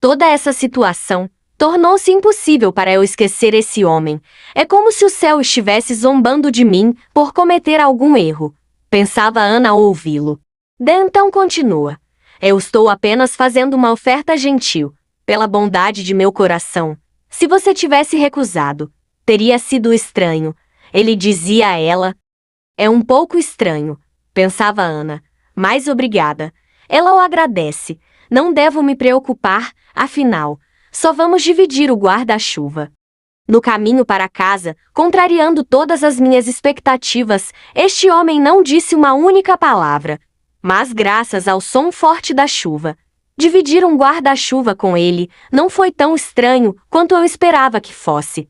Toda essa situação tornou-se impossível para eu esquecer esse homem. É como se o céu estivesse zombando de mim por cometer algum erro, pensava Ana ao ouvi-lo. Dan então continua. Eu estou apenas fazendo uma oferta gentil, pela bondade de meu coração. Se você tivesse recusado, teria sido estranho. Ele dizia a ela. É um pouco estranho, pensava Ana, mas obrigada. Ela o agradece. Não devo me preocupar, afinal, só vamos dividir o guarda-chuva. No caminho para casa, contrariando todas as minhas expectativas, este homem não disse uma única palavra. Mas graças ao som forte da chuva, dividir um guarda-chuva com ele não foi tão estranho quanto eu esperava que fosse.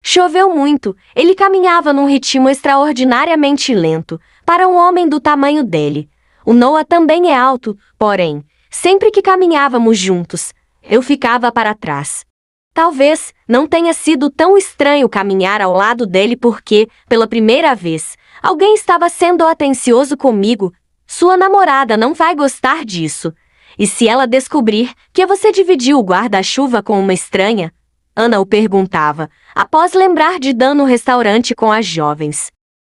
Choveu muito, ele caminhava num ritmo extraordinariamente lento, para um homem do tamanho dele. O Noah também é alto, porém, sempre que caminhávamos juntos, eu ficava para trás. Talvez não tenha sido tão estranho caminhar ao lado dele porque, pela primeira vez, alguém estava sendo atencioso comigo. Sua namorada não vai gostar disso. E se ela descobrir que você dividiu o guarda-chuva com uma estranha? Ana o perguntava, após lembrar de Dan no restaurante com as jovens.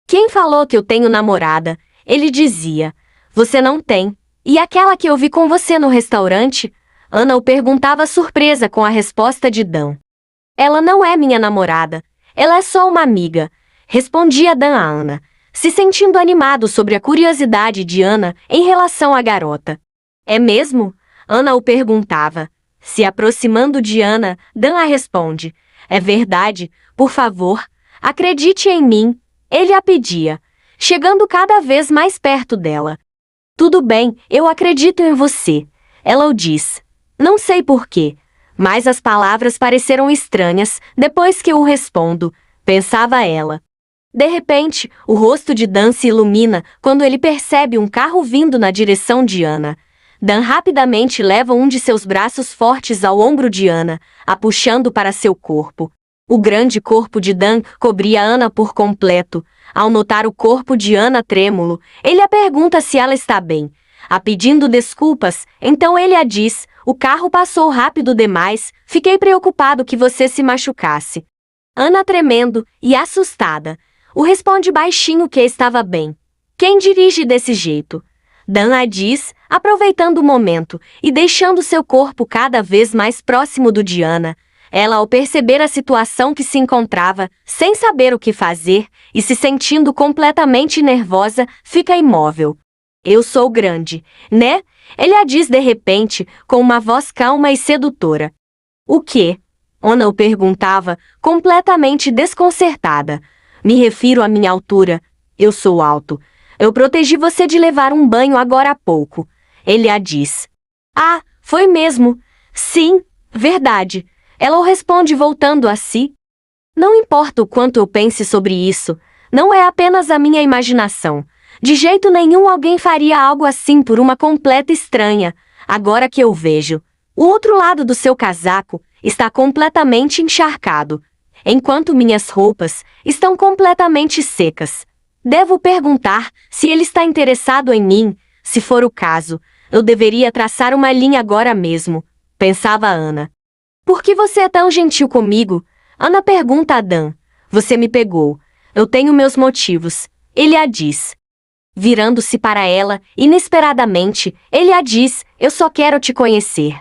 Quem falou que eu tenho namorada? Ele dizia. Você não tem. E aquela que eu vi com você no restaurante? Ana o perguntava surpresa com a resposta de Dan. Ela não é minha namorada. Ela é só uma amiga. Respondia Dan a Ana, se sentindo animado sobre a curiosidade de Ana em relação à garota. É mesmo? Ana o perguntava. Se aproximando de Ana, Dan a responde. É verdade, por favor, acredite em mim. Ele a pedia, chegando cada vez mais perto dela. Tudo bem, eu acredito em você. Ela o diz. Não sei porquê, mas as palavras pareceram estranhas depois que eu respondo, pensava ela. De repente, o rosto de Dan se ilumina quando ele percebe um carro vindo na direção de Ana. Dan rapidamente leva um de seus braços fortes ao ombro de Ana, a puxando para seu corpo. O grande corpo de Dan cobria Ana por completo. Ao notar o corpo de Ana trêmulo, ele a pergunta se ela está bem. A pedindo desculpas, então ele a diz, o carro passou rápido demais, fiquei preocupado que você se machucasse. Ana tremendo e assustada, o responde baixinho que estava bem. Quem dirige desse jeito? Dan a diz, aproveitando o momento e deixando seu corpo cada vez mais próximo do de Ana. Ela, ao perceber a situação que se encontrava, sem saber o que fazer e se sentindo completamente nervosa, fica imóvel. Eu sou grande, né? Ele a diz de repente, com uma voz calma e sedutora. O quê? Ana o perguntava, completamente desconcertada. Me refiro à minha altura. Eu sou alto. Eu protegi você de levar um banho agora há pouco. Ele a diz. Ah, foi mesmo. Sim, verdade. Ela o responde voltando a si. Não importa o quanto eu pense sobre isso, não é apenas a minha imaginação. De jeito nenhum alguém faria algo assim por uma completa estranha. Agora que eu vejo, o outro lado do seu casaco está completamente encharcado, enquanto minhas roupas estão completamente secas. Devo perguntar se ele está interessado em mim. Se for o caso, eu deveria traçar uma linha agora mesmo, pensava Ana. Por que você é tão gentil comigo? Ana pergunta a Dan. Você me pegou. Eu tenho meus motivos. Ele a diz. Virando-se para ela, inesperadamente, ele a diz, eu só quero te conhecer.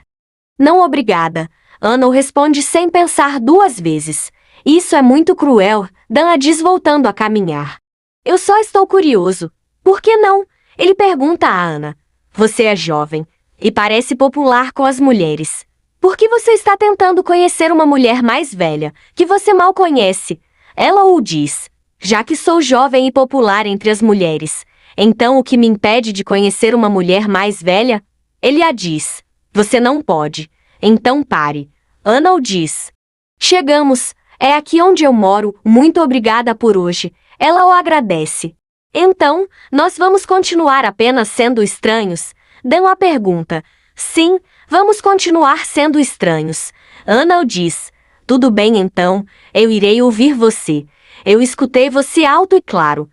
Não obrigada. Ana o responde sem pensar duas vezes. Isso é muito cruel, Dan a diz voltando a caminhar. Eu só estou curioso. Por que não? Ele pergunta a Ana. Você é jovem e parece popular com as mulheres. Por que você está tentando conhecer uma mulher mais velha, que você mal conhece? Ela o diz. Já que sou jovem e popular entre as mulheres, então o que me impede de conhecer uma mulher mais velha? Ele a diz. Você não pode. Então pare. Ana o diz. Chegamos. É aqui onde eu moro. Muito obrigada por hoje. Ela o agradece. Então, nós vamos continuar apenas sendo estranhos? Dan a pergunta. Sim, vamos continuar sendo estranhos. Ana o diz. Tudo bem então, eu irei ouvir você. Eu escutei você alto e claro.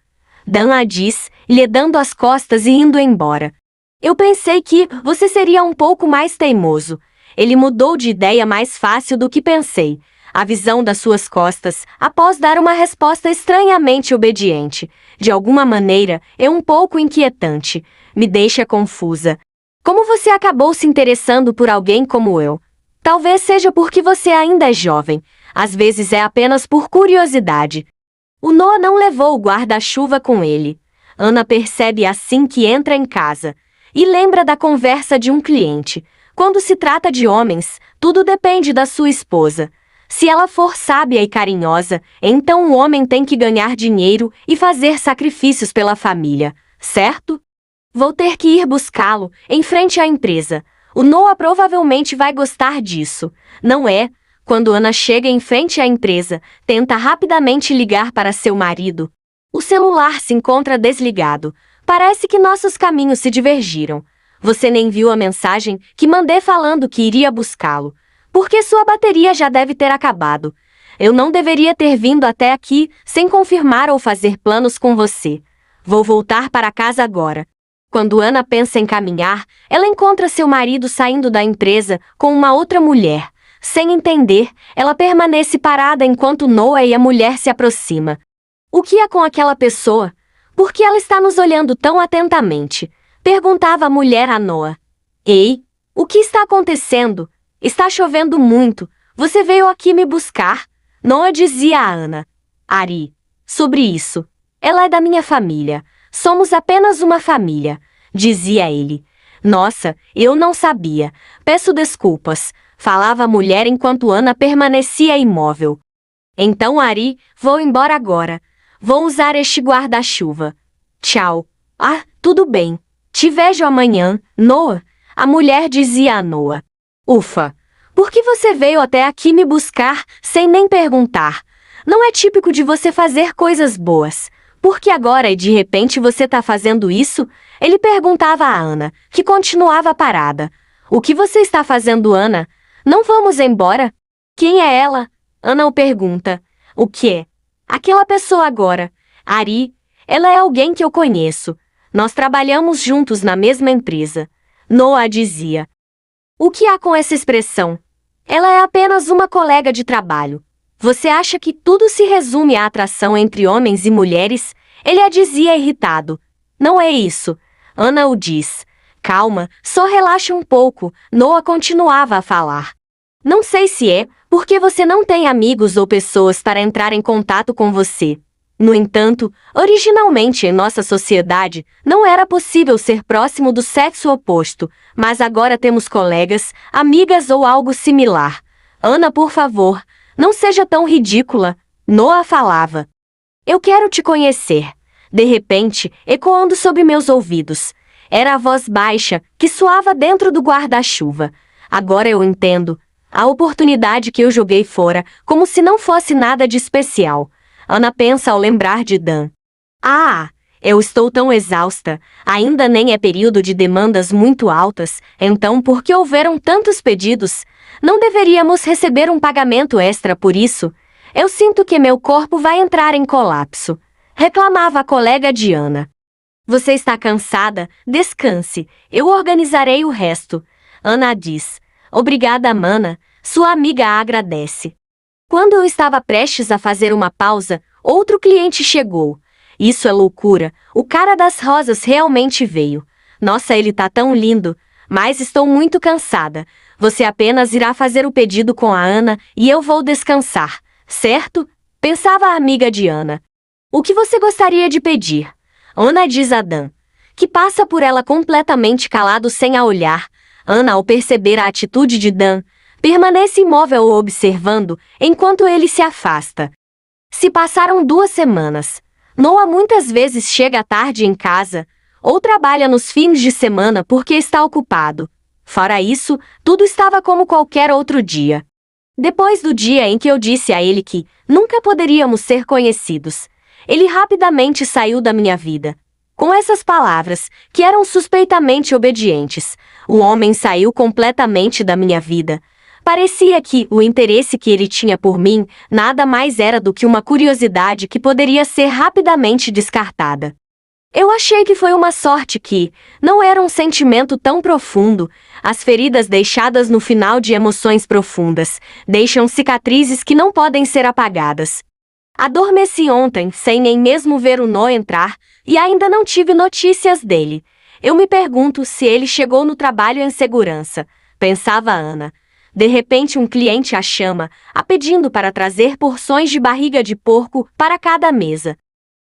Dan a diz, lhe dando as costas e indo embora. Eu pensei que você seria um pouco mais teimoso. Ele mudou de ideia mais fácil do que pensei. A visão das suas costas, após dar uma resposta estranhamente obediente. De alguma maneira, é um pouco inquietante. Me deixa confusa. Como você acabou se interessando por alguém como eu? Talvez seja porque você ainda é jovem. Às vezes é apenas por curiosidade. O Noah não levou o guarda-chuva com ele. Ana percebe assim que entra em casa. E lembra da conversa de um cliente. Quando se trata de homens, tudo depende da sua esposa. Se ela for sábia e carinhosa, então o homem tem que ganhar dinheiro e fazer sacrifícios pela família, certo? Vou ter que ir buscá-lo, em frente à empresa. O Noah provavelmente vai gostar disso, não é? Quando Ana chega em frente à empresa, tenta rapidamente ligar para seu marido. O celular se encontra desligado. Parece que nossos caminhos se divergiram. Você nem viu a mensagem que mandei falando que iria buscá-lo. Porque sua bateria já deve ter acabado. Eu não deveria ter vindo até aqui sem confirmar ou fazer planos com você. Vou voltar para casa agora. Quando Ana pensa em caminhar, ela encontra seu marido saindo da empresa com uma outra mulher. Sem entender, ela permanece parada enquanto Noah e a mulher se aproximam. O que é com aquela pessoa? Por que ela está nos olhando tão atentamente? Perguntava a mulher a Noah. Ei, o que está acontecendo? Está chovendo muito. Você veio aqui me buscar? Noah dizia a Ana. Ari, sobre isso. Ela é da minha família. Somos apenas uma família, dizia ele. Nossa, eu não sabia. Peço desculpas, falava a mulher enquanto Ana permanecia imóvel. Então, Ari, vou embora agora. Vou usar este guarda-chuva. Tchau. Ah, tudo bem. Te vejo amanhã, Noah. A mulher dizia a Noah. Ufa! Por que você veio até aqui me buscar sem nem perguntar? Não é típico de você fazer coisas boas. Por que agora e de repente você tá fazendo isso? Ele perguntava a Ana, que continuava parada. O que você está fazendo, Ana? Não vamos embora? Quem é ela? Ana o pergunta. O quê? Aquela pessoa agora. Ari. Ela é alguém que eu conheço. Nós trabalhamos juntos na mesma empresa. Noah dizia. O que há com essa expressão? Ela é apenas uma colega de trabalho. Você acha que tudo se resume à atração entre homens e mulheres? Ele a dizia irritado. Não é isso. Ana o diz. Calma, só relaxa um pouco. Noah continuava a falar. Não sei se é porque você não tem amigos ou pessoas para entrar em contato com você. No entanto, originalmente em nossa sociedade, não era possível ser próximo do sexo oposto, mas agora temos colegas, amigas ou algo similar. Ana, por favor, não seja tão ridícula. Noah falava. Eu quero te conhecer. De repente, ecoando sob meus ouvidos. Era a voz baixa, que soava dentro do guarda-chuva. Agora eu entendo. A oportunidade que eu joguei fora, como se não fosse nada de especial. Ana pensa ao lembrar de Dan. Ah, eu estou tão exausta. Ainda nem é período de demandas muito altas, então por que houveram tantos pedidos? Não deveríamos receber um pagamento extra por isso? Eu sinto que meu corpo vai entrar em colapso. Reclamava a colega de Ana. Você está cansada? Descanse. Eu organizarei o resto. Ana diz. Obrigada, Mana. Sua amiga a agradece. Quando eu estava prestes a fazer uma pausa, outro cliente chegou. Isso é loucura. O cara das rosas realmente veio. Nossa, ele tá tão lindo. Mas estou muito cansada. Você apenas irá fazer o pedido com a Ana e eu vou descansar, certo? Pensava a amiga de Ana. O que você gostaria de pedir? Ana diz a Dan, que passa por ela completamente calado sem a olhar. Ana, ao perceber a atitude de Dan, permanece imóvel o observando enquanto ele se afasta. Se passaram 2 semanas. Noah muitas vezes chega tarde em casa, ou trabalha nos fins de semana porque está ocupado. Fora isso, tudo estava como qualquer outro dia. Depois do dia em que eu disse a ele que nunca poderíamos ser conhecidos, ele rapidamente saiu da minha vida. Com essas palavras, que eram suspeitamente obedientes, o homem saiu completamente da minha vida. Parecia que o interesse que ele tinha por mim nada mais era do que uma curiosidade que poderia ser rapidamente descartada. Eu achei que foi uma sorte que não era um sentimento tão profundo. As feridas deixadas no final de emoções profundas deixam cicatrizes que não podem ser apagadas. Adormeci ontem, sem nem mesmo ver o Noah entrar, e ainda não tive notícias dele. Eu me pergunto se ele chegou no trabalho em segurança, pensava Ana. De repente um cliente a chama, a pedindo para trazer porções de barriga de porco para cada mesa.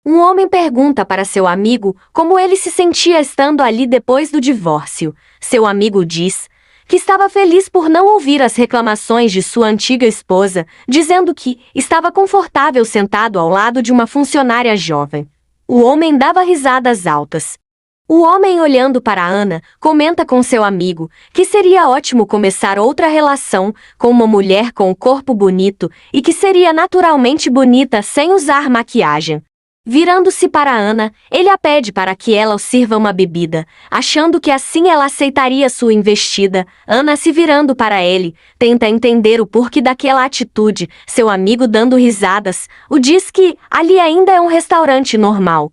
Um homem pergunta para seu amigo como ele se sentia estando ali depois do divórcio. Seu amigo diz que estava feliz por não ouvir as reclamações de sua antiga esposa, dizendo que estava confortável sentado ao lado de uma funcionária jovem. O homem dava risadas altas. O homem, olhando para Ana, comenta com seu amigo que seria ótimo começar outra relação com uma mulher com um corpo bonito e que seria naturalmente bonita sem usar maquiagem. Virando-se para Ana, ele a pede para que ela o sirva uma bebida, achando que assim ela aceitaria sua investida. Ana, se virando para ele, tenta entender o porquê daquela atitude. Seu amigo, dando risadas, o diz que ali ainda é um restaurante normal.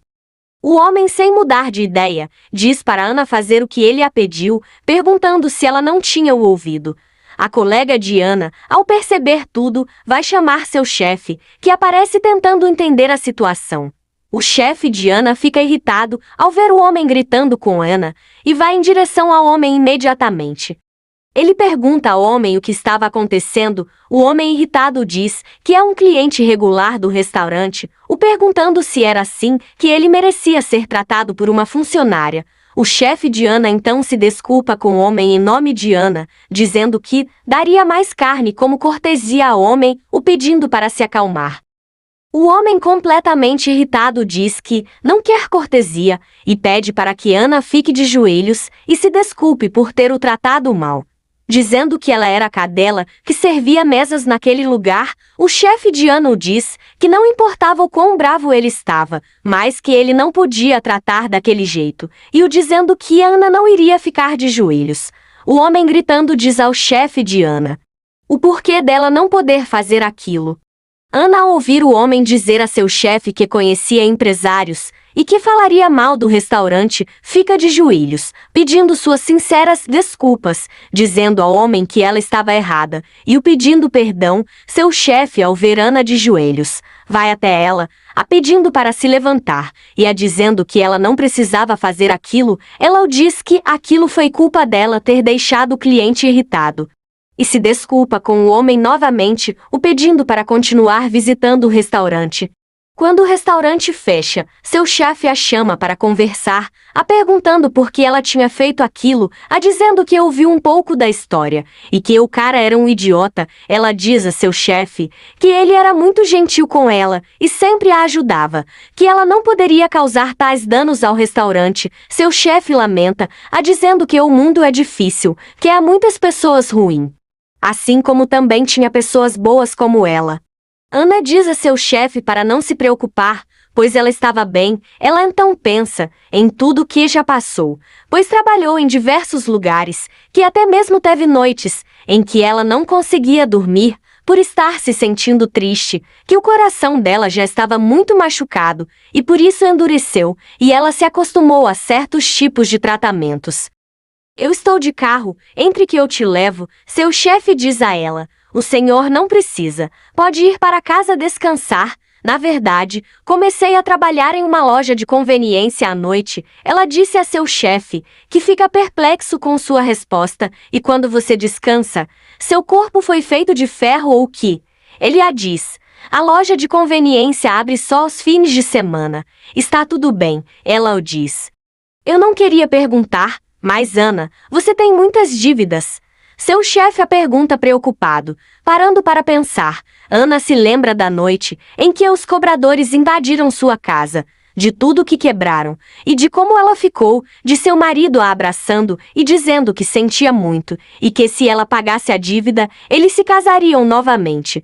O homem, sem mudar de ideia, diz para Ana fazer o que ele a pediu, perguntando se ela não tinha o ouvido. A colega de Ana, ao perceber tudo, vai chamar seu chefe, que aparece tentando entender a situação. O chefe de Ana fica irritado ao ver o homem gritando com Ana e vai em direção ao homem imediatamente. Ele pergunta ao homem o que estava acontecendo. O homem, irritado, diz que é um cliente regular do restaurante, o perguntando se era assim que ele merecia ser tratado por uma funcionária. O chefe de Ana então se desculpa com o homem em nome de Ana, dizendo que daria mais carne como cortesia ao homem, o pedindo para se acalmar. O homem, completamente irritado, diz que não quer cortesia e pede para que Ana fique de joelhos e se desculpe por ter o tratado mal. Dizendo que ela era a cadela que servia mesas naquele lugar, o chefe de Ana o diz que não importava o quão bravo ele estava, mas que ele não podia tratar daquele jeito, e o dizendo que Ana não iria ficar de joelhos. O homem, gritando, diz ao chefe de Ana o porquê dela não poder fazer aquilo. Ana, ao ouvir o homem dizer a seu chefe que conhecia empresários e que falaria mal do restaurante, fica de joelhos, pedindo suas sinceras desculpas, dizendo ao homem que ela estava errada, e o pedindo perdão. Seu chefe, ao ver Ana de joelhos, vai até ela, a pedindo para se levantar, e a dizendo que ela não precisava fazer aquilo. Ela o diz que aquilo foi culpa dela ter deixado o cliente irritado. E se desculpa com o homem novamente, o pedindo para continuar visitando o restaurante. Quando o restaurante fecha, seu chefe a chama para conversar, a perguntando por que ela tinha feito aquilo, a dizendo que ouviu um pouco da história, e que o cara era um idiota. Ela diz a seu chefe que ele era muito gentil com ela e sempre a ajudava, que ela não poderia causar tais danos ao restaurante. Seu chefe lamenta, a dizendo que o mundo é difícil, que há muitas pessoas ruins, assim como também tinha pessoas boas como ela. Ana diz a seu chefe para não se preocupar, pois ela estava bem. Ela então pensa em tudo que já passou, pois trabalhou em diversos lugares, que até mesmo teve noites em que ela não conseguia dormir por estar se sentindo triste, que o coração dela já estava muito machucado e por isso endureceu, e ela se acostumou a certos tipos de tratamentos. Eu estou de carro, entre que eu te levo, seu chefe diz a ela. O senhor não precisa, pode ir para casa descansar. Na verdade, comecei a trabalhar em uma loja de conveniência à noite. Ela disse a seu chefe, que fica perplexo com sua resposta. E quando você descansa, seu corpo foi feito de ferro ou quê? Ele a diz. A loja de conveniência abre só aos fins de semana. Está tudo bem, ela o diz. Eu não queria perguntar, mas Ana, você tem muitas dívidas. Seu chefe a pergunta preocupado, parando para pensar. Ana se lembra da noite em que os cobradores invadiram sua casa, de tudo que quebraram, e de como ela ficou, de seu marido a abraçando e dizendo que sentia muito, e que se ela pagasse a dívida, eles se casariam novamente.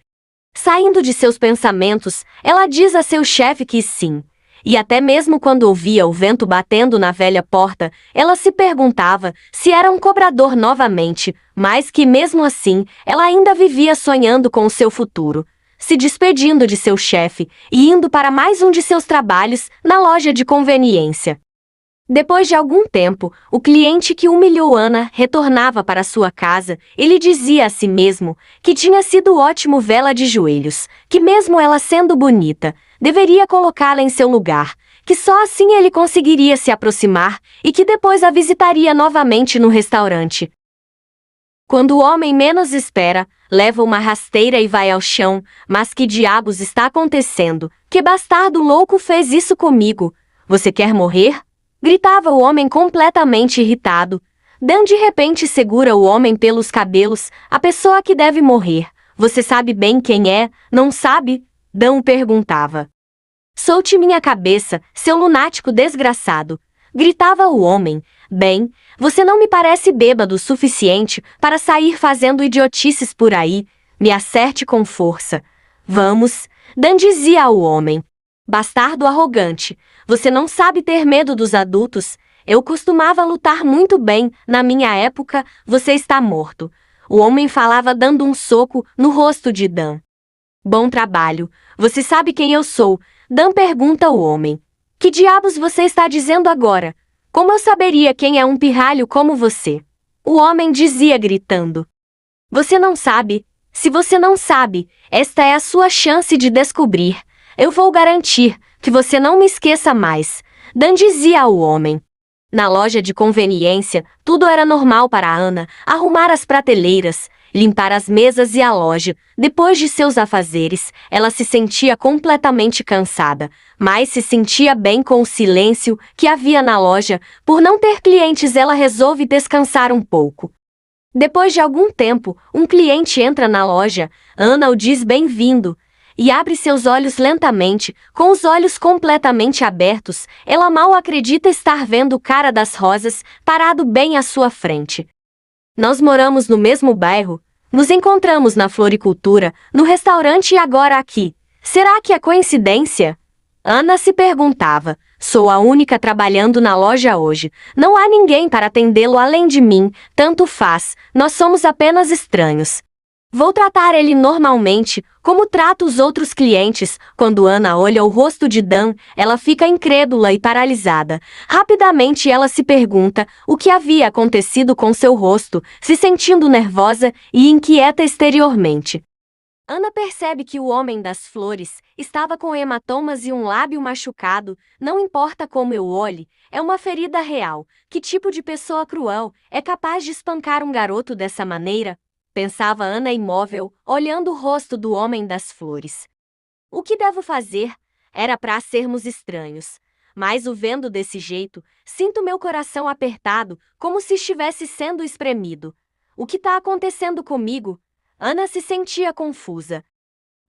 Saindo de seus pensamentos, ela diz a seu chefe que sim. E até mesmo quando ouvia o vento batendo na velha porta, ela se perguntava se era um cobrador novamente, mas que mesmo assim, ela ainda vivia sonhando com o seu futuro. se despedindo de seu chefe e indo para mais um de seus trabalhos na loja de conveniência. Depois de algum tempo, o cliente que humilhou Ana retornava para sua casa e lhe dizia a si mesmo que tinha sido ótimo vê-la de joelhos, que mesmo ela sendo bonita, deveria colocá-la em seu lugar, que só assim ele conseguiria se aproximar e que depois a visitaria novamente no restaurante. Quando o homem menos espera, leva uma rasteira e vai ao chão. Mas que diabos está acontecendo? Que bastardo louco fez isso comigo? Você quer morrer? Gritava o homem completamente irritado. Dan de repente segura o homem pelos cabelos, a pessoa que deve morrer. Você sabe bem quem é, não sabe? Dan o perguntava. Solte minha cabeça, seu lunático desgraçado. Gritava o homem. Bem, você não me parece bêbado o suficiente para sair fazendo idiotices por aí. Me acerte com força. Vamos, Dan dizia ao homem. Bastardo arrogante, você não sabe ter medo dos adultos. Eu costumava lutar muito bem, na minha época, você está morto. O homem falava dando um soco no rosto de Dan. Bom trabalho, você sabe quem eu sou? Dan pergunta ao homem. Que diabos você está dizendo agora? Como eu saberia quem é um pirralho como você? O homem dizia gritando. Você não sabe? Se você não sabe, esta é a sua chance de descobrir. Eu vou garantir que você não me esqueça mais. Dan dizia ao homem. Na loja de conveniência, tudo era normal para Ana, arrumar as prateleiras, limpar as mesas e a loja. Depois de seus afazeres, ela se sentia completamente cansada, mas se sentia bem com o silêncio que havia na loja. Por não ter clientes, ela resolve descansar um pouco. Depois de algum tempo, um cliente entra na loja. Ana o diz bem-vindo e abre seus olhos lentamente, com os olhos completamente abertos. Ela mal acredita estar vendo o cara das rosas parado bem à sua frente. Nós moramos no mesmo bairro. Nos encontramos na floricultura, no restaurante e agora aqui. Será que é coincidência? Ana se perguntava. Sou a única trabalhando na loja hoje. Não há ninguém para atendê-lo além de mim. Tanto faz, nós somos apenas estranhos. Vou tratar ele normalmente, como trato os outros clientes. Quando Ana olha o rosto de Dan, ela fica incrédula e paralisada. Rapidamente ela se pergunta o que havia acontecido com seu rosto, se sentindo nervosa e inquieta exteriormente. Ana percebe que o homem das flores estava com hematomas e um lábio machucado. Não importa como eu olhe, é uma ferida real. Que tipo de pessoa cruel é capaz de espancar um garoto dessa maneira? Pensava Ana imóvel, olhando o rosto do homem das flores. O que devo fazer? Era para sermos estranhos. Mas o vendo desse jeito, sinto meu coração apertado, como se estivesse sendo espremido. O que está acontecendo comigo? Ana se sentia confusa.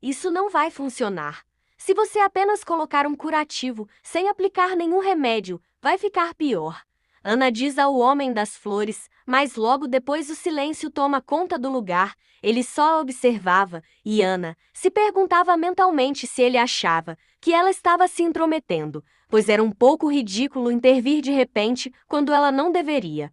Isso não vai funcionar. Se você apenas colocar um curativo, sem aplicar nenhum remédio, vai ficar pior. Ana diz ao homem das flores, mas logo depois o silêncio toma conta do lugar. Ele só observava, e Ana se perguntava mentalmente se ele achava que ela estava se intrometendo, pois era um pouco ridículo intervir de repente quando ela não deveria.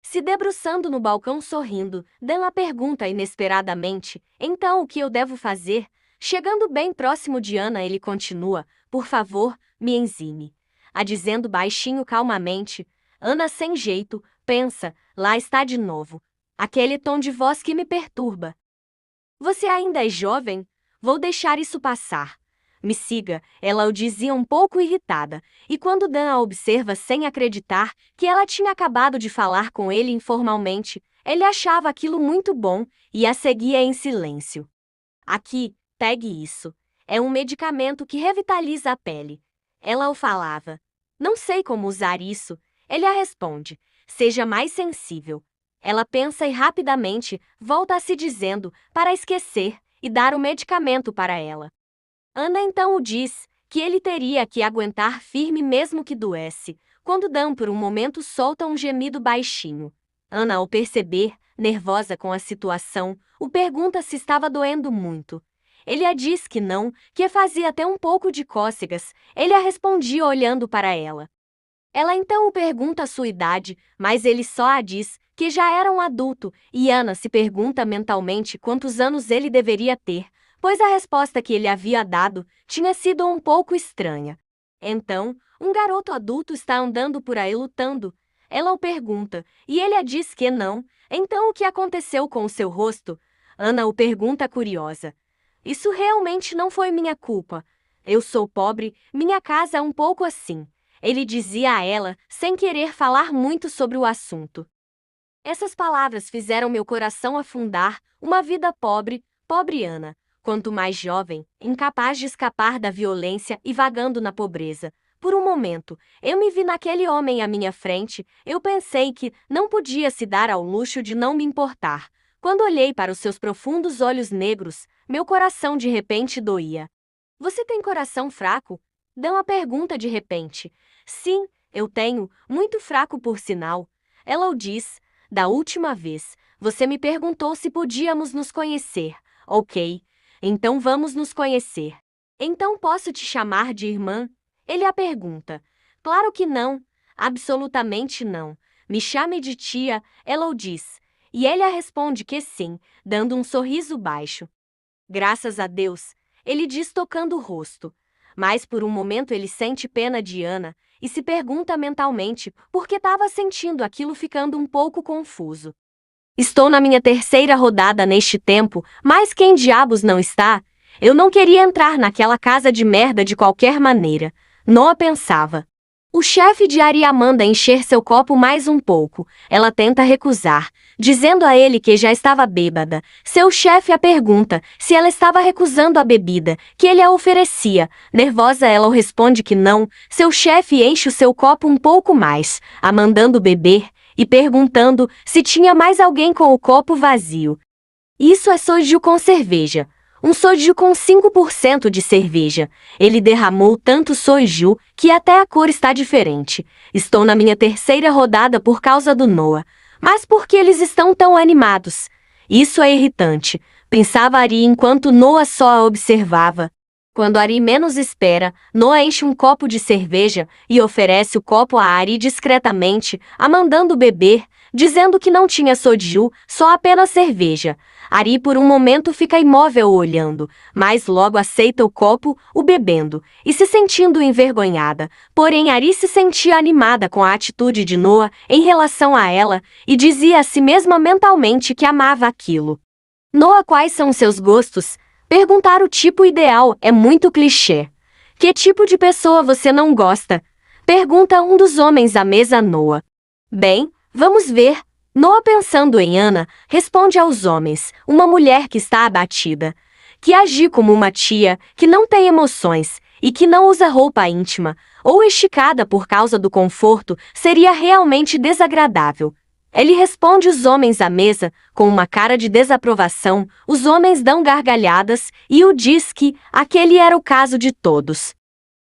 Se debruçando no balcão sorrindo, Dan a pergunta inesperadamente, então o que eu devo fazer? Chegando bem próximo de Ana, ele continua, por favor, me ensine. A dizendo baixinho calmamente. Ana sem jeito, pensa, lá está de novo. Aquele tom de voz que me perturba. Você ainda é jovem? Vou deixar isso passar. Me siga, ela o dizia um pouco irritada, e quando Dan a observa sem acreditar que ela tinha acabado de falar com ele informalmente, ele achava aquilo muito bom e a seguia em silêncio. Aqui, pegue isso. É um medicamento que revitaliza a pele. Ela o falava. Não sei como usar isso. Ele a responde. Seja mais sensível. Ela pensa e rapidamente volta a se dizendo para esquecer e dar o medicamento para ela. Ana então o diz que ele teria que aguentar firme mesmo que doesse, quando Dan por um momento solta um gemido baixinho. Ana, ao perceber, nervosa com a situação, o pergunta se estava doendo muito. Ele a diz que não, que fazia até um pouco de cócegas. Ele a respondia olhando para ela. Ela então o pergunta a sua idade, mas ele só a diz que já era um adulto, e Ana se pergunta mentalmente quantos anos ele deveria ter, pois a resposta que ele havia dado tinha sido um pouco estranha. Então, um garoto adulto está andando por aí lutando. Ela o pergunta, e ele a diz que não. Então, o que aconteceu com o seu rosto? Ana o pergunta curiosa. Isso realmente não foi minha culpa. Eu sou pobre, minha casa é um pouco assim. Ele dizia a ela, sem querer falar muito sobre o assunto. Essas palavras fizeram meu coração afundar. Uma vida pobre, pobre Ana. Quanto mais jovem, incapaz de escapar da violência e vagando na pobreza. Por um momento, eu me vi naquele homem à minha frente. Eu pensei que não podia se dar ao luxo de não me importar. Quando olhei para os seus profundos olhos negros, meu coração de repente doía. Você tem coração fraco? Dão a pergunta de repente. Sim, eu tenho, muito fraco por sinal. Ela o diz. Da última vez, você me perguntou se podíamos nos conhecer. Ok, então vamos nos conhecer. Então posso te chamar de irmã? Ele a pergunta. Claro que não, absolutamente não. Me chame de tia, ela o diz. E ele a responde que sim, dando um sorriso baixo. Graças a Deus, ele diz tocando o rosto. Mas por um momento ele sente pena de Ana e se pergunta mentalmente por que estava sentindo aquilo, ficando um pouco confuso. Estou na minha terceira rodada neste tempo, mas quem diabos não está? Eu não queria entrar naquela casa de merda de qualquer maneira. Noah pensava. O chefe de Ari manda encher seu copo mais um pouco. Ela tenta recusar, dizendo a ele que já estava bêbada. Seu chefe a pergunta se ela estava recusando a bebida que ele a oferecia. Nervosa, ela o responde que não. Seu chefe enche o seu copo um pouco mais, a mandando beber e perguntando se tinha mais alguém com o copo vazio. Isso é soju com cerveja. Um soju com 5% de cerveja. Ele derramou tanto soju que até a cor está diferente. Estou na minha terceira rodada por causa do Noah. Mas por que eles estão tão animados? Isso é irritante, pensava Ari enquanto Noah só a observava. Quando Ari menos espera, Noah enche um copo de cerveja e oferece o copo a Ari discretamente, a mandando beber, dizendo que não tinha soju, só apenas cerveja. Ari por um momento fica imóvel olhando, mas logo aceita o copo, o bebendo, e se sentindo envergonhada. Porém, Ari se sentia animada com a atitude de Noah em relação a ela e dizia a si mesma mentalmente que amava aquilo. Noah, quais são seus gostos? Perguntar o tipo ideal é muito clichê. Que tipo de pessoa você não gosta? Pergunta um dos homens à mesa a Noah. Bem, vamos ver. Noah, pensando em Ana, responde aos homens, uma mulher que está abatida, que age como uma tia, que não tem emoções e que não usa roupa íntima ou esticada por causa do conforto, seria realmente desagradável. Ele responde os homens à mesa com uma cara de desaprovação. Os homens dão gargalhadas e o diz que aquele era o caso de todos.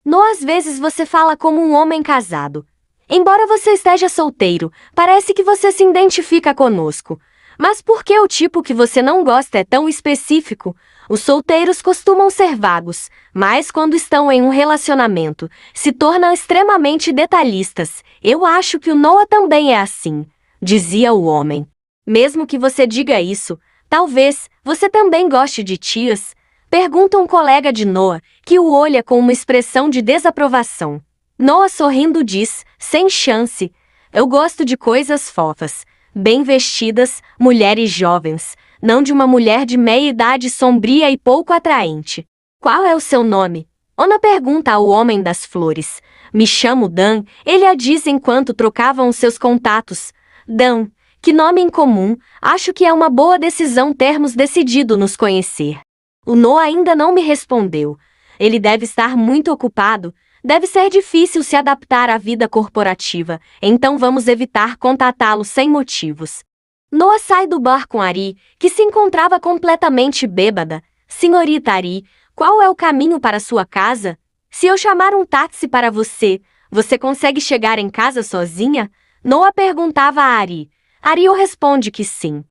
Noah, às vezes você fala como um homem casado. Embora você esteja solteiro, parece que você se identifica conosco. Mas por que o tipo que você não gosta é tão específico? Os solteiros costumam ser vagos, mas quando estão em um relacionamento, se tornam extremamente detalhistas. Eu acho que o Noah também é assim, dizia o homem. Mesmo que você diga isso, talvez você também goste de tias? Pergunta um colega de Noah, que o olha com uma expressão de desaprovação. Noah, sorrindo, diz, sem chance. Eu gosto de coisas fofas, bem vestidas, mulheres jovens, não de uma mulher de meia idade sombria e pouco atraente. Qual é o seu nome? Ana pergunta ao homem das flores. Me chamo Dan, ele a diz enquanto trocavam os seus contatos. Dan, que nome incomum, acho que é uma boa decisão termos decidido nos conhecer. O Noah ainda não me respondeu. Ele deve estar muito ocupado. Deve ser difícil se adaptar à vida corporativa, então vamos evitar contatá-lo sem motivos. Noah sai do bar com Ari, que se encontrava completamente bêbada. Senhorita Ari, qual é o caminho para sua casa? Se eu chamar um táxi para você, você consegue chegar em casa sozinha? Noah perguntava a Ari. Ari o responde que sim.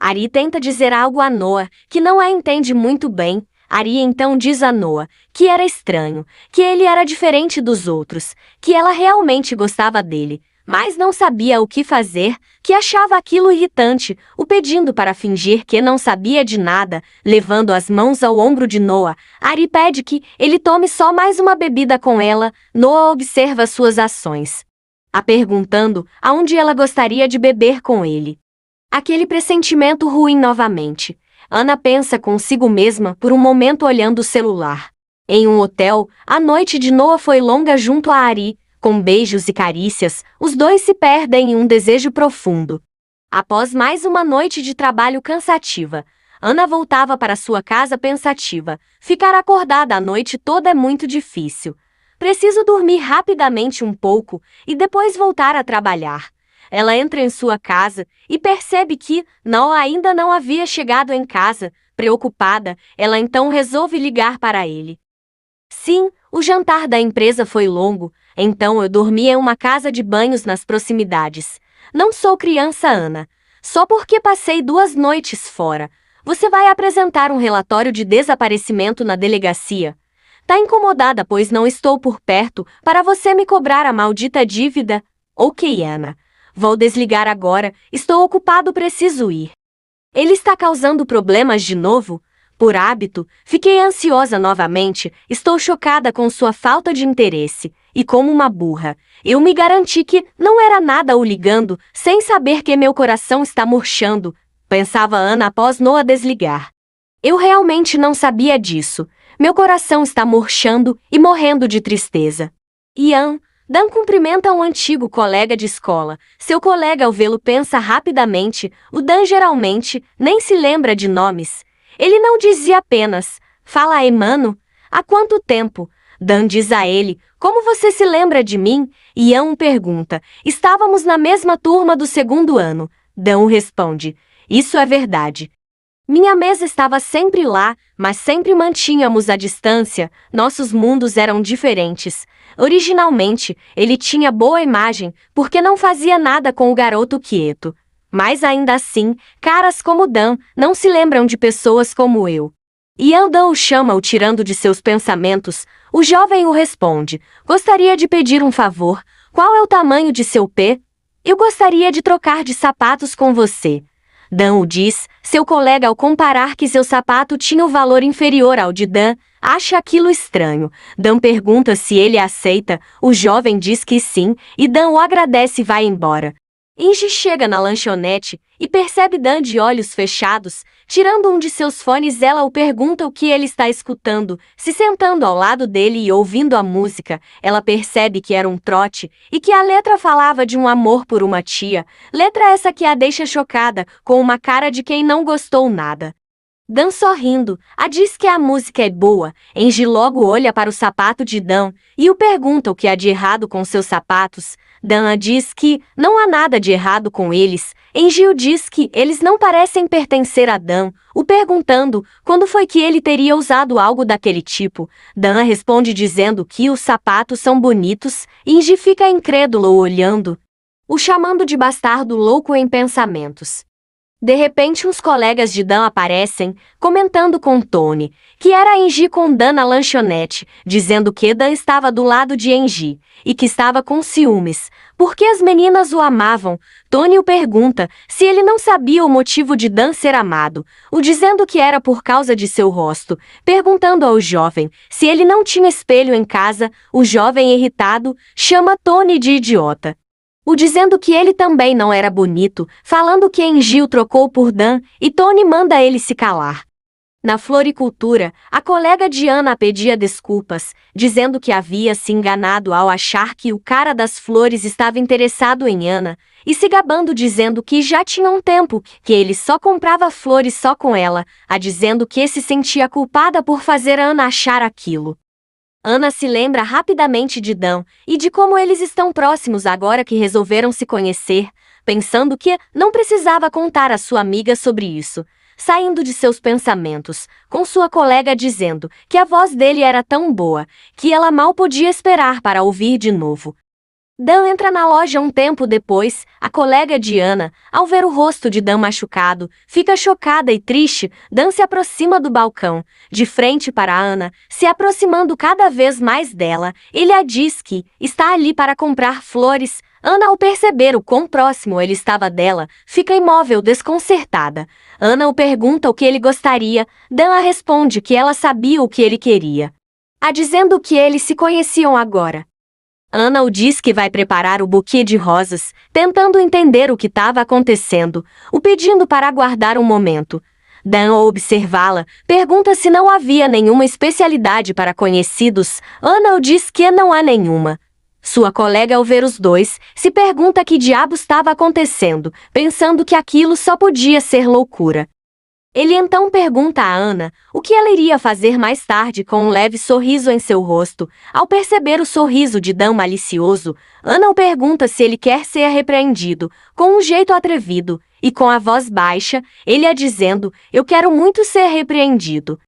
Ari tenta dizer algo a Noah, que não a entende muito bem. Ari então diz a Noah que era estranho, que ele era diferente dos outros, que ela realmente gostava dele, mas não sabia o que fazer, que achava aquilo irritante, o pedindo para fingir que não sabia de nada, levando as mãos ao ombro de Noah. Ari pede que ele tome só mais uma bebida com ela. Noah observa suas ações, a perguntando aonde ela gostaria de beber com ele. Aquele pressentimento ruim novamente. Ana pensa consigo mesma por um momento olhando o celular. Em um hotel, a noite de Noah foi longa junto a Ari. Com beijos e carícias, os dois se perdem em um desejo profundo. Após mais uma noite de trabalho cansativa, Ana voltava para sua casa pensativa. Ficar acordada a noite toda é muito difícil. Preciso dormir rapidamente um pouco e depois voltar a trabalhar. Ela entra em sua casa e percebe que Noah ainda não havia chegado em casa. Preocupada, ela então resolve ligar para ele. Sim, o jantar da empresa foi longo, então eu dormi em uma casa de banhos nas proximidades. Não sou criança, Ana. Só porque passei 2 noites fora. Você vai apresentar um relatório de desaparecimento na delegacia. Tá incomodada pois não estou por perto para você me cobrar a maldita dívida? Ok, Ana. Vou desligar agora, estou ocupado, preciso ir. Ele está causando problemas de novo? Por hábito, fiquei ansiosa novamente, estou chocada com sua falta de interesse, e como uma burra, eu me garanti que não era nada o ligando, sem saber que meu coração está murchando, pensava Ana após Noah desligar. Eu realmente não sabia disso, meu coração está murchando e morrendo de tristeza. Dan cumprimenta um antigo colega de escola. Seu colega ao vê-lo pensa rapidamente, o Dan geralmente nem se lembra de nomes. Ele não dizia apenas, fala aí, mano, há quanto tempo? Dan diz a ele, como você se lembra de mim? Ian pergunta, estávamos na mesma turma do 2º ano. Dan responde, isso é verdade. Minha mesa estava sempre lá, mas sempre mantínhamos a distância, nossos mundos eram diferentes. Originalmente, ele tinha boa imagem, porque não fazia nada com o garoto quieto. Mas ainda assim, caras como Dan não se lembram de pessoas como eu. Ian Dan o chama o tirando de seus pensamentos. O jovem o responde, gostaria de pedir um favor. Qual é o tamanho de seu pé? Eu gostaria de trocar de sapatos com você. Dan o diz, seu colega ao comparar que seu sapato tinha o valor inferior ao de Dan, acha aquilo estranho. Dan pergunta se ele aceita, o jovem diz que sim, e Dan o agradece e vai embora. Inge chega na lanchonete e percebe Dan de olhos fechados, tirando um de seus fones. Ela o pergunta o que ele está escutando, se sentando ao lado dele e ouvindo a música. Ela percebe que era um trote e que a letra falava de um amor por uma tia, letra essa que a deixa chocada, com uma cara de quem não gostou nada. Dan sorrindo, a diz que a música é boa. Angie logo olha para o sapato de Dan e o pergunta o que há de errado com seus sapatos. Dan diz que não há nada de errado com eles. Angie diz que eles não parecem pertencer a Dan, o perguntando quando foi que ele teria usado algo daquele tipo. Dan responde dizendo que os sapatos são bonitos. Angie fica incrédulo olhando, o chamando de bastardo louco em pensamentos. De repente uns colegas de Dan aparecem, comentando com Tony, que era Angie com Dan na lanchonete, dizendo que Dan estava do lado de Angie, e que estava com ciúmes, porque as meninas o amavam. Tony o pergunta se ele não sabia o motivo de Dan ser amado, o dizendo que era por causa de seu rosto, perguntando ao jovem se ele não tinha espelho em casa. O jovem irritado chama Tony de idiota, o dizendo que ele também não era bonito, falando que Angie o trocou por Dan, e Tony manda ele se calar. Na floricultura, a colega de Ana pedia desculpas, dizendo que havia se enganado ao achar que o cara das flores estava interessado em Ana, e se gabando dizendo que já tinha um tempo que ele só comprava flores só com ela, a dizendo que se sentia culpada por fazer Ana achar aquilo. Ana se lembra rapidamente de Dan e de como eles estão próximos agora que resolveram se conhecer, pensando que não precisava contar à sua amiga sobre isso, saindo de seus pensamentos, com sua colega dizendo que a voz dele era tão boa que ela mal podia esperar para ouvir de novo. Dan entra na loja um tempo depois. A colega de Ana, ao ver o rosto de Dan machucado, fica chocada e triste. Dan se aproxima do balcão, de frente para Ana, se aproximando cada vez mais dela. Ele a diz que está ali para comprar flores. Ana, ao perceber o quão próximo ele estava dela, fica imóvel, desconcertada. Ana o pergunta o que ele gostaria, Dan a responde que ela sabia o que ele queria. A dizendo que eles se conheciam agora. Ana o diz que vai preparar o buquê de rosas, tentando entender o que estava acontecendo, o pedindo para aguardar um momento. Dan, ao observá-la, pergunta se não havia nenhuma especialidade para conhecidos. Ana o diz que não há nenhuma. Sua colega, ao ver os dois, se pergunta que diabos estava acontecendo, pensando que aquilo só podia ser loucura. Ele então pergunta a Ana o que ela iria fazer mais tarde com um leve sorriso em seu rosto. Ao perceber o sorriso de Dan malicioso, Ana o pergunta se ele quer ser repreendido, com um jeito atrevido, e com a voz baixa, ele a dizendo, eu quero muito ser repreendido.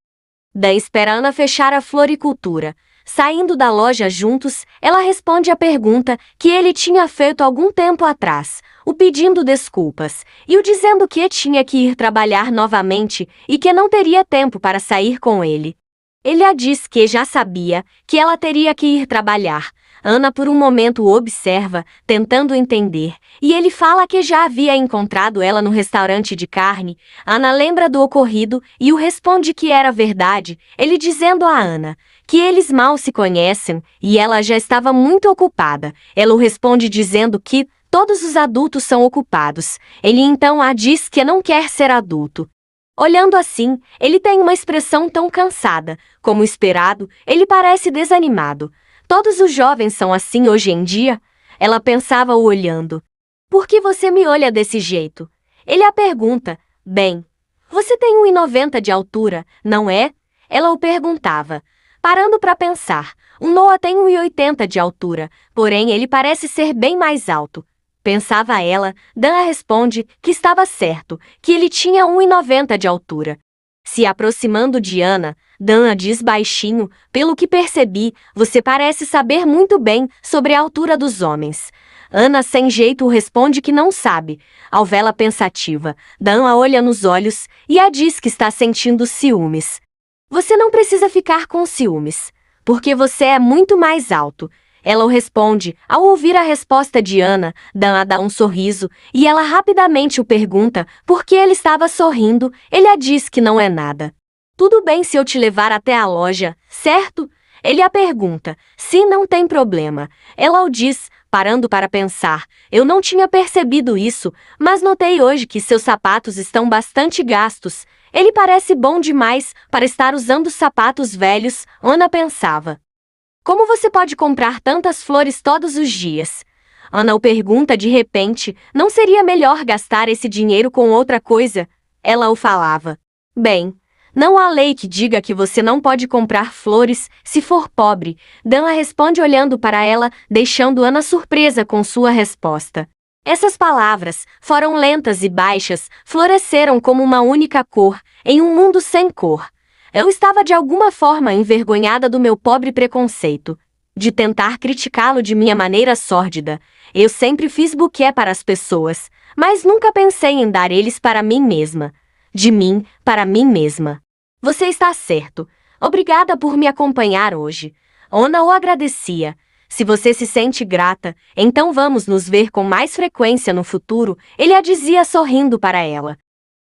Dan espera Ana fechar a floricultura. Saindo da loja juntos, ela responde à pergunta que ele tinha feito algum tempo atrás, o pedindo desculpas, e o dizendo que tinha que ir trabalhar novamente e que não teria tempo para sair com ele. Ele a diz que já sabia que ela teria que ir trabalhar. Ana por um momento o observa, tentando entender, e ele fala que já havia encontrado ela no restaurante de carne. Ana lembra do ocorrido e o responde que era verdade, ele dizendo a Ana que eles mal se conhecem e ela já estava muito ocupada. Ela o responde dizendo que todos os adultos são ocupados. Ele então a diz que não quer ser adulto. Olhando assim, ele tem uma expressão tão cansada. Como esperado, ele parece desanimado. Todos os jovens são assim hoje em dia? Ela pensava o olhando. Por que você me olha desse jeito? Ele a pergunta. Bem, você tem 1,90 de altura, não é? Ela o perguntava. Parando para pensar, o Noah tem 1,80 de altura, porém ele parece ser bem mais alto. Pensava ela, Dan a responde que estava certo, que ele tinha 1,90 de altura. Se aproximando de Ana, Dan a diz baixinho, pelo que percebi, você parece saber muito bem sobre a altura dos homens. Ana sem jeito responde que não sabe. Ao vê-la pensativa, Dan a olha nos olhos e a diz que está sentindo ciúmes. Você não precisa ficar com ciúmes, porque você é muito mais alto. Ela o responde. Ao ouvir a resposta de Ana, Dan a dá um sorriso, e ela rapidamente o pergunta por que ele estava sorrindo. Ele a diz que não é nada. Tudo bem se eu te levar até a loja, certo? Ele a pergunta. Sim, não tem problema. Ela o diz, parando para pensar. Eu não tinha percebido isso, mas notei hoje que seus sapatos estão bastante gastos. Ele parece bom demais para estar usando sapatos velhos, Ana pensava. Como você pode comprar tantas flores todos os dias? Ana o pergunta de repente, não seria melhor gastar esse dinheiro com outra coisa? Ela o falava. Bem, não há lei que diga que você não pode comprar flores se for pobre. Dan a responde olhando para ela, deixando Ana surpresa com sua resposta. Essas palavras, foram lentas e baixas, floresceram como uma única cor, em um mundo sem cor. Eu estava de alguma forma envergonhada do meu pobre preconceito, de tentar criticá-lo de minha maneira sórdida. Eu sempre fiz buquê para as pessoas, mas nunca pensei em dar eles para mim mesma. De mim, para mim mesma. Você está certo. Obrigada por me acompanhar hoje. Ana o agradecia. Se você se sente grata, então vamos nos ver com mais frequência no futuro, ele a dizia sorrindo para ela.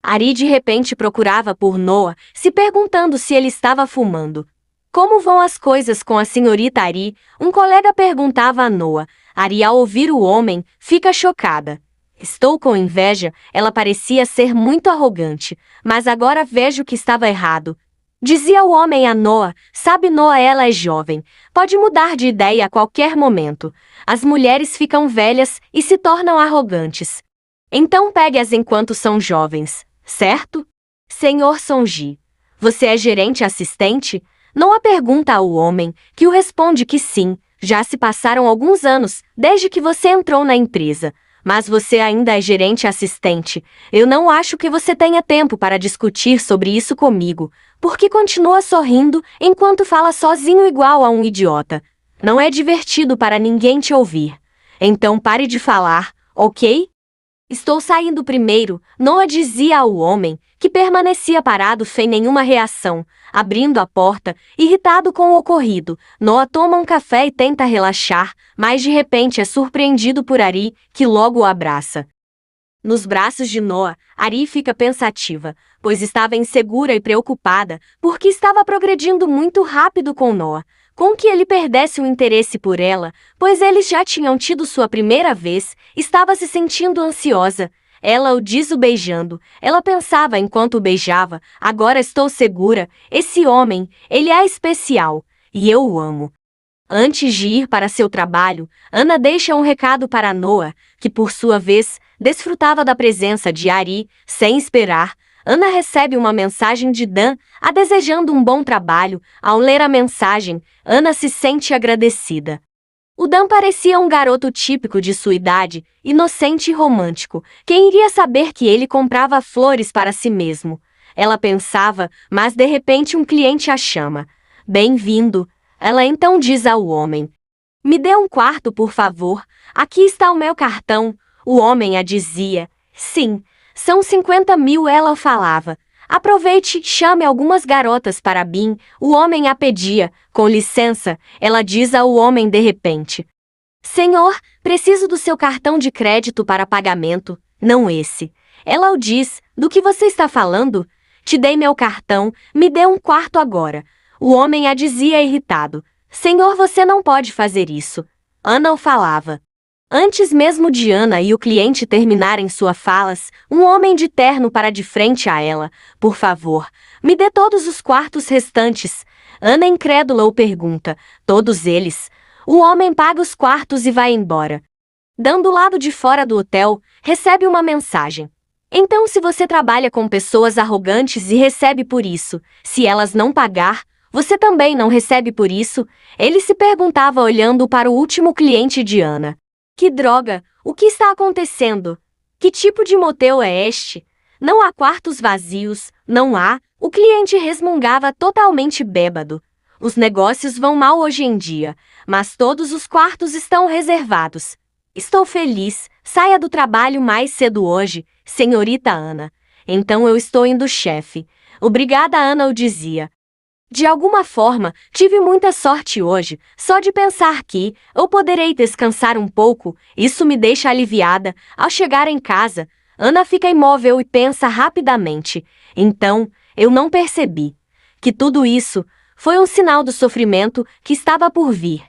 Ari de repente procurava por Noah, se perguntando se ele estava fumando. Como vão as coisas com a senhorita Ari? Um colega perguntava a Noah. Ari, ao ouvir o homem, fica chocada. Estou com inveja, ela parecia ser muito arrogante, mas agora vejo que estava errado. Dizia o homem a Noah, sabe Noah, ela é jovem, pode mudar de ideia a qualquer momento. As mulheres ficam velhas e se tornam arrogantes. Então pegue-as enquanto são jovens, certo? Senhor Sonji, você é gerente assistente? Noah pergunta ao homem, que o responde que sim, já se passaram alguns anos, desde que você entrou na empresa. Mas você ainda é gerente assistente. Eu não acho que você tenha tempo para discutir sobre isso comigo, porque continua sorrindo enquanto fala sozinho igual a um idiota. Não é divertido para ninguém te ouvir. Então pare de falar, ok? Estou saindo primeiro, Noa dizia ao homem, que permanecia parado sem nenhuma reação. Abrindo a porta, irritado com o ocorrido, Noa toma um café e tenta relaxar, mas de repente é surpreendido por Ari, que logo o abraça. Nos braços de Noa, Ari fica pensativa, pois estava insegura e preocupada, porque estava progredindo muito rápido com Noa, com que ele perdesse o interesse por ela, pois eles já tinham tido sua primeira vez, estava se sentindo ansiosa. Ela o diz o beijando. Ela pensava enquanto o beijava, agora estou segura, esse homem, ele é especial, e eu o amo. Antes de ir para seu trabalho, Ana deixa um recado para Noa, que por sua vez, desfrutava da presença de Ari, sem esperar. Ana recebe uma mensagem de Dan, a desejando um bom trabalho. Ao ler a mensagem, Ana se sente agradecida. O Dan parecia um garoto típico de sua idade, inocente e romântico. Quem iria saber que ele comprava flores para si mesmo? Ela pensava, mas de repente um cliente a chama. Bem-vindo. Ela então diz ao homem. Me dê um quarto, por favor. Aqui está o meu cartão. O homem a dizia. Sim, são 50.000, ela falava. Aproveite e chame algumas garotas para Bin, o homem a pedia. Com licença, ela diz ao homem de repente. Senhor, preciso do seu cartão de crédito para pagamento, não esse. Ela o diz, do que você está falando? Te dei meu cartão, me dê um quarto agora. O homem a dizia irritado. Senhor, você não pode fazer isso. Ana o falava. Antes mesmo de Ana e o cliente terminarem suas falas, um homem de terno para de frente a ela. Por favor, me dê todos os quartos restantes. Ana incrédula o pergunta. Todos eles? O homem paga os quartos e vai embora. Dando lado de fora do hotel, recebe uma mensagem. Então, se você trabalha com pessoas arrogantes e recebe por isso, se elas não pagar, você também não recebe por isso? Ele se perguntava olhando para o último cliente de Ana. Que droga! O que está acontecendo? Que tipo de motel é este? Não há quartos vazios, não há. O cliente resmungava totalmente bêbado. Os negócios vão mal hoje em dia, mas todos os quartos estão reservados. Estou feliz, saia do trabalho mais cedo hoje, senhorita Ana. Então eu estou indo, chefe. Obrigada, Ana o dizia. De alguma forma, tive muita sorte hoje, só de pensar que eu poderei descansar um pouco, isso me deixa aliviada. Ao chegar em casa, Ana fica imóvel e pensa rapidamente. Então, eu não percebi que tudo isso foi um sinal do sofrimento que estava por vir.